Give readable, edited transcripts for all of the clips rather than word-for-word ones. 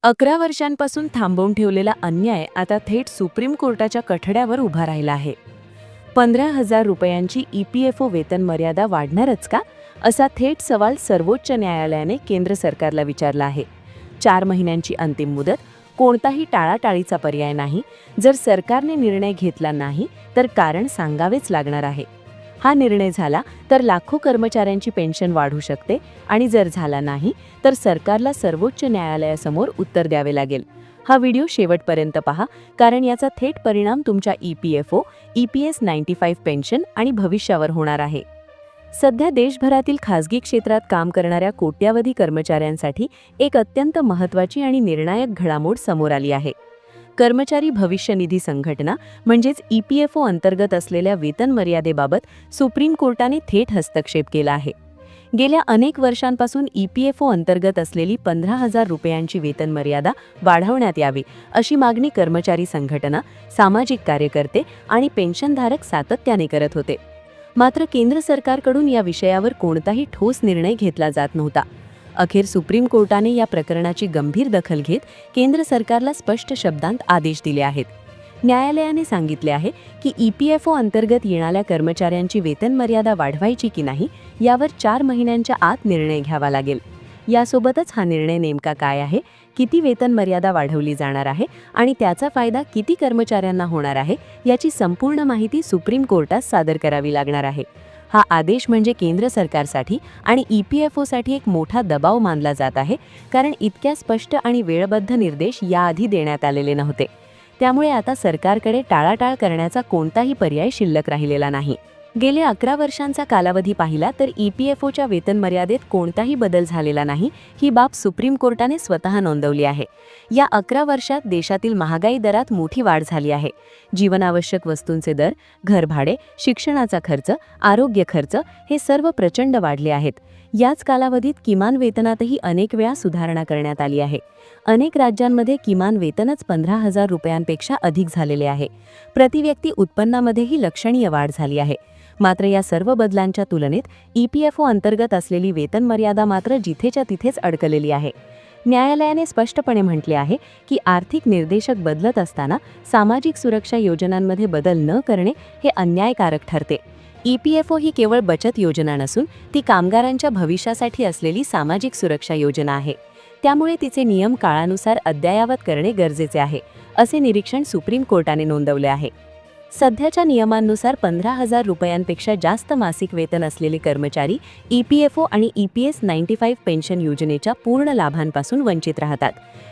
11 वर्षांपासून थांबवून ठेवलेला अन्याय आता थेट सुप्रीम कोर्टाच्या कठड्यावर उभा राहिला आहे. 15,000 रुपयांची EPFO वेतन मर्यादा वाढणारच का, असा थेट सवाल सर्वोच्च न्यायालयाने केंद्र सरकारला विचारला आहे. 4 महिन्यांची अंतिम मुदत, कोणताही टाळाटाळीचा पर्याय नाही. जर सरकारने निर्णय घेतला नाही तर कारण सांगावेच लागणार आहे. हा निर्णय झाला तर लाखो कर्मचाऱ्यांची पेन्शन वाढू शकते आणि जर झाला नाही तर सरकारला सर्वोच्च न्यायालयासमोर उत्तर द्यावे लागेल. हा व्हिडिओ शेवटपर्यंत पहा, कारण याचा थेट परिणाम तुमच्या EPFO, EPS 95 पेन्शन आणि भविष्यावर होणार आहे. सध्या देशभरातील खासगी क्षेत्रात काम करणाऱ्या कोट्यावधी कर्मचाऱ्यांसाठी एक अत्यंत महत्त्वाची आणि निर्णायक घडामोड समोर आली आहे. कर्मचारी भविष्य निधी संघटना म्हणजेच EPFO अंतर्गत असलेल्या वेतन मर्यादेबाबत सुप्रीम कोर्टाने थेट हस्तक्षेप केला आहे. गेल्या अनेक वर्षांपासून EPFO अंतर्गत असलेली 15,000 रुपयांची वेतन मर्यादा वाढवण्यात यावी अशी मागणी कर्मचारी संघटना, सामाजिक कार्यकर्ते आणि पेन्शनधारक सातत्याने करत होते. मात्र केंद्र सरकारकडून या विषयावर कोणताही ठोस निर्णय घेतला जात नव्हता. अखेर सुप्रीम कोर्टाने या प्रकरणाची गंभीर दखल घेत केंद्र सरकारला स्पष्ट शब्दांत आदेश दिले आहेत. न्यायालयाने सांगितले आहे की EPFO अंतर्गत येणाऱ्या कर्मचाऱ्यांची वेतन मर्यादा वाढवायची की नाही यावर 4 महिन्यांच्या आत निर्णय घ्यावा लागेल. यासोबतच हा निर्णय नेमका काय आहे, किती वेतन मर्यादा वाढवली जाणार आहे आणि त्याचा फायदा किती कर्मचाऱ्यांना होणार आहे याची संपूर्ण माहिती सुप्रीम कोर्टात सादर करावी लागणार आहे. हा आदेश म्हणजे केंद्र सरकारसाठी आणि EPFOसाठी एक मोठा दबाव मानला जात आहे, कारण इतक्या स्पष्ट आणि वेळबद्ध निर्देश याआधी देण्यात आलेले नव्हते. त्यामुळे आता सरकारकडे टाळाटाळ करण्याचा कोणताही पर्याय शिल्लक राहिलेला नाही. गेले 11 वर्षांचा कालावधी पाहिला तर EPFOच्या वेतन मर्यादेत कोणताही बदल झालेला नाही. ही बाब सुप्रीम कोर्टाने स्वतः नोंदवली आहे. या 11 वर्षात देशातील महागाई दरात मोठी वाढ झाली आहे. जीवनावश्यक वस्तूंचे दर, घरभाडे, शिक्षणाचा खर्च, आरोग्य खर्च हे सर्व प्रचंड वाढले आहेत. याच कालावधीत किमान वेतनातही अनेक वेळा सुधारणा करण्यात आली आहे. अनेक राज्यांमध्ये किमान वेतनच 15,000 रुपयांपेक्षा अधिक झालेले आहे. प्रतिव्यक्ती उत्पन्नामध्येही लक्षणीय वाढ झाली आहे. मात्र या सर्व बदलांच्या तुलनेत EPFO अंतर्गत असलेली वेतन मर्यादा मात्र जिथेच्या तिथेच अडकलेली आहे. न्यायालयाने स्पष्टपणे म्हटले आहे की आर्थिक निर्देशक बदलत असताना सामाजिक सुरक्षा योजनांमध्ये बदल न करणे हे अन्यायकारक ठरते. EPFO ही केवळ बचत योजना नसून ती कामगारांच्या भविष्यासाठी असलेली सामाजिक सुरक्षा योजना आहे. त्यामुळे तिचे नियम काळानुसार अद्ययावत करणे गरजेचे आहे, असे निरीक्षण सुप्रीम कोर्टाने नोंदवले आहे. सध्याच्या नियमांनुसार 15,000 रुपयांपेक्षा जास्त मासिक वेतन असलेले कर्मचारी EPFO आणि EPS 95 पेन्शन योजनेच्या पूर्ण लाभांपासून वंचित राहतात.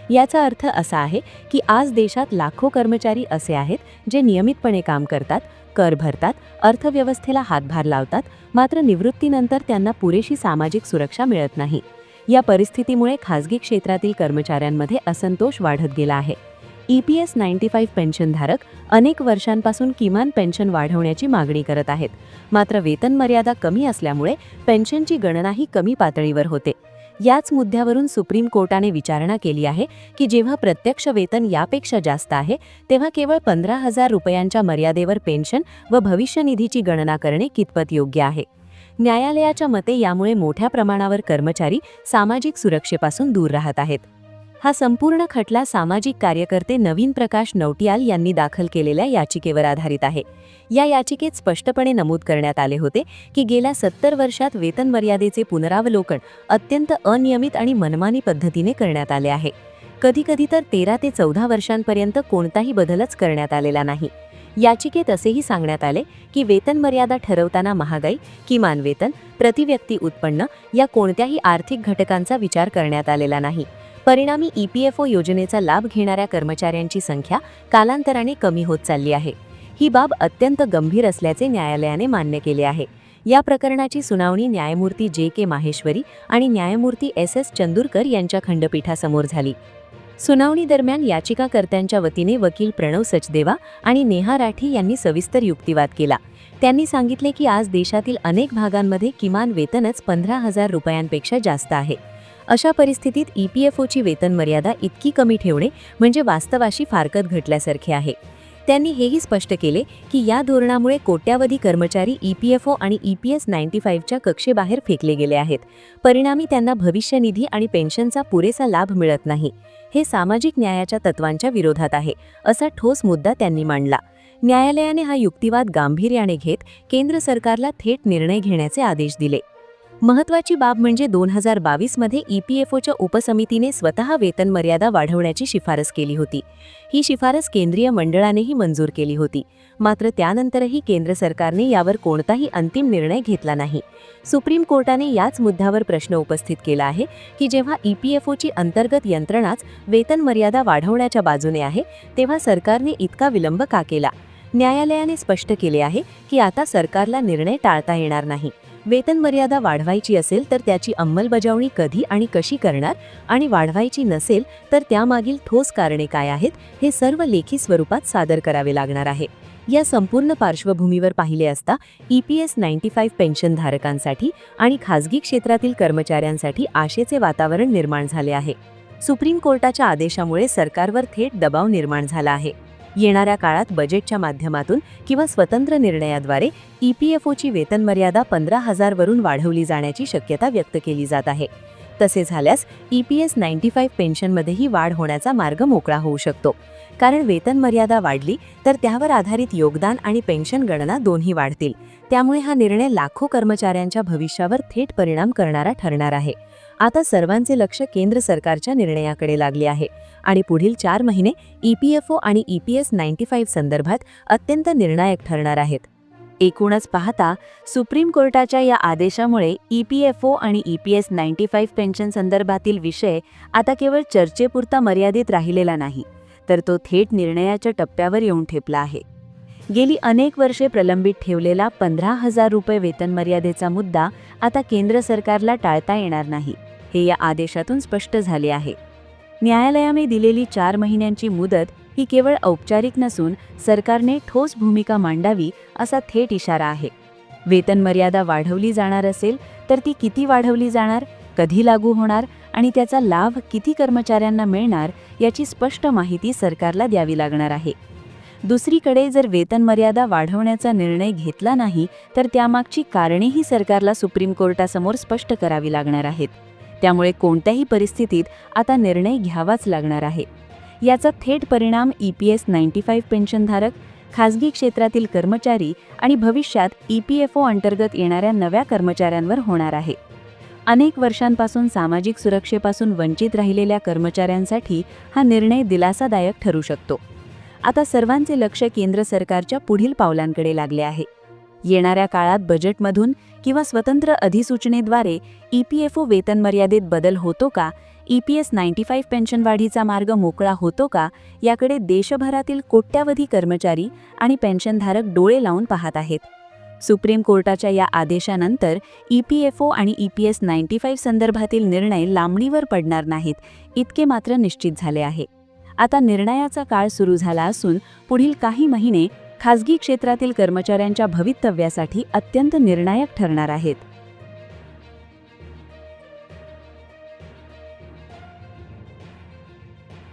याचा अर्थ असा आहे की आज देशात लाखो कर्मचारी असे आहेत जे नियमितपणे काम करतात, कर भरतात, अर्थव्यवस्थेला हातभार लावतात, मात्र निवृत्तीनंतर त्यांना पुरेशी सामाजिक सुरक्षा मिळत नाही. या परिस्थितीमुळे खासगी क्षेत्रातील कर्मचाऱ्यांमध्ये असंतोष वाढत गेला आहे. EPS 95 पेन्शनधारक अनेक वर्षांपासून किमान पेन्शन वाढवण्याची मागणी करत आहेत. मात्र वेतन मर्यादा कमी असल्यामुळे पेन्शनची गणनाही कमी पातळीवर होते. याच मुद्द्यावरून सुप्रीम कोर्टाने विचारणा केली आहे की जेव्हा प्रत्यक्ष वेतन यापेक्षा जास्त आहे तेव्हा केवळ 15,000 रुपयांच्या मर्यादेवर पेन्शन व भविष्य निधीची गणना करणे कितपत योग्य आहे. न्यायालयाच्या मते यामुळे मोठ्या प्रमाणावर कर्मचारी सामाजिक सुरक्षेपासून दूर राहत आहेत. हा संपूर्ण खटला सामाजिक कार्यकर्ते नवीन प्रकाश नौटियाल यांनी दाखल केलेल्या याचिकेवर आधारित आहे. या याचिकेत स्पष्टपणे नमूद करण्यात आले होते की गेल्या 70 वर्षात वेतन मर्यादेचे पुनरावलोकन अत्यंत अनियमित आणि मनमानी पद्धतीने करण्यात आले आहे. कधीकधी तर 13 ते 14 वर्षांपर्यंत कोणताही बदलच करण्यात आलेला नाही. याचिकेत असेही सांगण्यात आले की वेतन मर्यादा ठरवताना महागाई, किमान वेतन, प्रतिव्यक्ती उत्पन्न या कोणत्याही आर्थिक घटकांचा विचार करण्यात आलेला नाही. परिणामी EPFO योजनेचा लाभ घेणाऱ्या कर्मचाऱ्यांची संख्या कालांतराने कमी होत चालली आहे. ही बाब अत्यंत गंभीर असल्याचे न्यायालयाने मान्य केले आहे. या प्रकरणाची सुनावणी न्यायमूर्ती JK माहेश्वरी आणि न्यायमूर्ती SS चंदूरकर यांच्या खंडपीठासमोर झाली. सुनावणी दरम्यान याचिकाकर्त्यांच्या वतीने वकील प्रणव सचदेवा आणि नेहा राठी यांनी सविस्तर युक्तिवाद केला. त्यांनी सांगितले की आज देशातील अनेक भागांमध्ये किमान वेतनच 15,000 रुपयांपेक्षा जास्त आहे. अशा परिस्थितीत EPFOची वेतन मर्यादा इतकी कमी ठेवणे म्हणजे वास्तवाशी फारकत घटल्यासारखे आहे. त्यांनी हेही स्पष्ट केले की या धोरणामुळे कोट्यावधी कर्मचारी EPFO आणि EPS 95च्या कक्षेबाहेर फेकले गेले आहेत. परिणामी त्यांना भविष्य निधी आणि पेन्शनचा पुरेसा लाभ मिळत नाही. हे सामाजिक न्यायाच्या तत्वांच्या विरोधात आहे, असा ठोस मुद्दा त्यांनी मांडला. न्यायालयाने हा युक्तिवाद गांभीर्याने घेत केंद्र सरकारला थेट निर्णय घेण्याचे आदेश दिले. महत्त्वाची बाब म्हणजे 2022 मध्ये EPFOच्या उपसमितीने स्वतः वेतन मर्यादा वाढवण्याची शिफारस केली होती. ही शिफारस केंद्रीय मंडळानेही मंजूर केली होती. मात्र त्यानंतरही केंद्र सरकारने यावर कोणताही अंतिम निर्णय घेतला नाही. सुप्रीम कोर्टाने याच मुद्द्यावर प्रश्न उपस्थित केला आहे की जेव्हा EPFOची अंतर्गत यंत्रणाच वेतन मर्यादा वाढवण्याच्या बाजूने आहे, तेव्हा सरकारने इतका विलंब का केला? न्यायालयाने स्पष्ट केले आहे की आता सरकारला निर्णय टाळता येणार नाही. वेतन मर्यादा वाढवायची असेल तर त्याची अंमलबजावणी कधी आणि कशी करणार, आणि वाढवायची नसेल तर त्यामागील ठोस कारणे काय आहेत, हे सर्व लेखी स्वरूपात सादर करावे लागणार आहे. या संपूर्ण पार्श्वभूमीवर पाहिले असता EPS 95 पेन्शनधारकांसाठी आणि खासगी क्षेत्रातील कर्मचाऱ्यांसाठी आशेचे वातावरण निर्माण झाले आहे. सुप्रीम कोर्टाच्या आदेशामुळे सरकारवर थेट दबाव निर्माण झाला आहे. येणाऱ्या काळात बजेटच्या माध्यमातून किंवा स्वतंत्र निर्णयाद्वारे EPFOची वेतन मर्यादा 15,000 वरून वाढवली जाण्याची शक्यता व्यक्त केली जात आहे. तसे झाल्यास EPS 95 पेन्शनमध्येही वाढ होण्याचा मार्ग मोकळा होऊ शकतो. कारण वेतन मर्यादा वाढली तर त्यावर आधारित योगदान आणि पेन्शन गणना दोन्ही वाढतील. त्यामुळे हा निर्णय लाखो कर्मचाऱ्यांच्या भविष्यावर थेट परिणाम करणारा ठरणार आहे. आता सर्वांचे लक्ष केंद्र सरकारच्या निर्णयाकडे लागले आहे आणि पुढील 4 महिने EPFO आणि EPS 95 संदर्भात अत्यंत निर्णायक ठरणार आहेत. एकूणच पाहता सुप्रीम कोर्टाच्या या आदेशामुळे EPFO आणि EPS 95 पेन्शन संदर्भातील विषय आता केवळ चर्चेपुरता मर्यादित राहिलेला नाही, तर तो थेट निर्णयाच्या टप्प्यावर येऊन ठेपला आहे. गेली अनेक वर्षे प्रलंबित ठेवलेला 15,000 रुपये वेतन मर्यादेचा मुद्दा आता केंद्र सरकारला टाळता येणार नाही, हे या आदेशातून स्पष्ट झाले आहे. न्यायालयाने दिलेली 4 महिन्यांची मुदत ही केवळ औपचारिक नसून सरकारने ठोस भूमिका मांडावी असा थेट इशारा आहे. वेतन मर्यादा वाढवली जाणार असेल तर ती किती वाढवली जाणार, कधी लागू होणार आणि त्याचा लाभ किती कर्मचाऱ्यांना मिळणार याची स्पष्ट माहिती सरकारला द्यावी लागणार आहे. दुसरीकडे जर वेतन मर्यादा वाढवण्याचा निर्णय घेतला नाही तर त्यामागची कारणेही सरकारला सुप्रीम कोर्टासमोर स्पष्ट करावी लागणार आहेत. त्यामुळे कोणत्याही परिस्थितीत आता निर्णय घ्यावाच लागणार आहे. याचा थेट परिणाम EPS 95 पेन्शनधारक, खासगी क्षेत्रातील कर्मचारी आणि भविष्यात EPFO अंतर्गत येणाऱ्या नव्या कर्मचाऱ्यांवर होणार आहे. अनेक वर्षांपासून सामाजिक सुरक्षेपासून वंचित राहिलेल्या कर्मचाऱ्यांसाठी हा निर्णय दिलासादायक ठरू शकतो. आता सर्वांचे लक्ष केंद्र सरकारच्या पुढील पावलांकडे लागले आहे. येणाऱ्या काळात बजेटमधून किंवा स्वतंत्र अधिसूचनेद्वारे EPFO वेतन मर्यादेत बदल होतो का, EPS 95 पेन्शन वाढीचा मार्ग मोकळा होतो का, याकडे देशभरातील कोट्यावधी कर्मचारी आणि पेन्शनधारक डोळे लावून पाहत आहेत. सुप्रीम कोर्टाच्या या आदेशानंतर EPFO आणि EPS 95 संदर्भातील निर्णय लांबणीवर पडणार नाहीत, इतके मात्र निश्चित झाले आहे. आता निर्णयाचा काळ सुरू झाला असून पुढील काही महिने खासगी क्षेत्रातील कर्मचाऱ्यांच्या भवितव्यासाठी अत्यंत निर्णायक ठरणार आहेत.